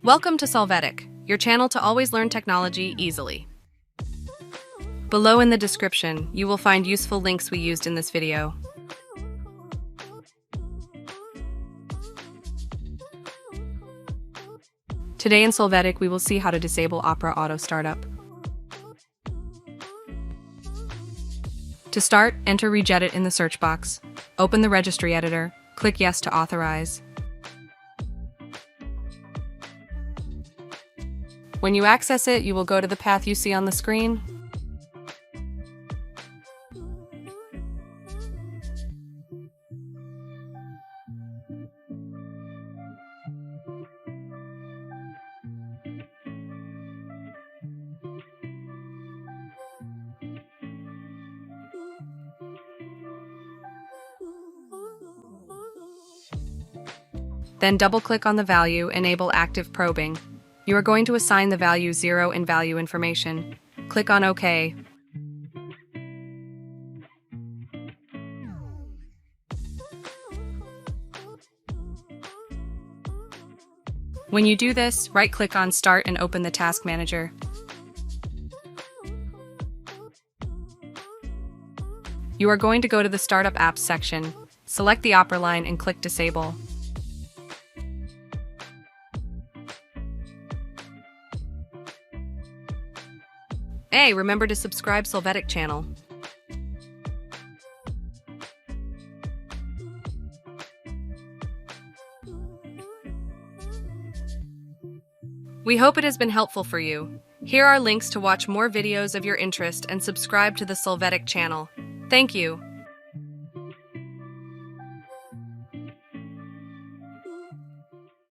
Welcome to Solvetic, your channel to always learn technology easily. Below in the description, you will find useful links we used in this video. Today in Solvetic, we will see how to disable Opera Auto Startup. To start, enter Regedit in the search box. Open the registry editor, click Yes to authorize. When you access it, you will go to the path you see on the screen. Then double-click on the value, enable active probing. You are going to assign the value 0 in value information. Click on OK. When you do this, right-click on Start and open the Task Manager. You are going to go to the Startup Apps section. Select the Opera line and click Disable. Hey, remember to subscribe Solvetic channel. We hope it has been helpful for you. Here are links to watch more videos of your interest and subscribe to the Solvetic channel. Thank you.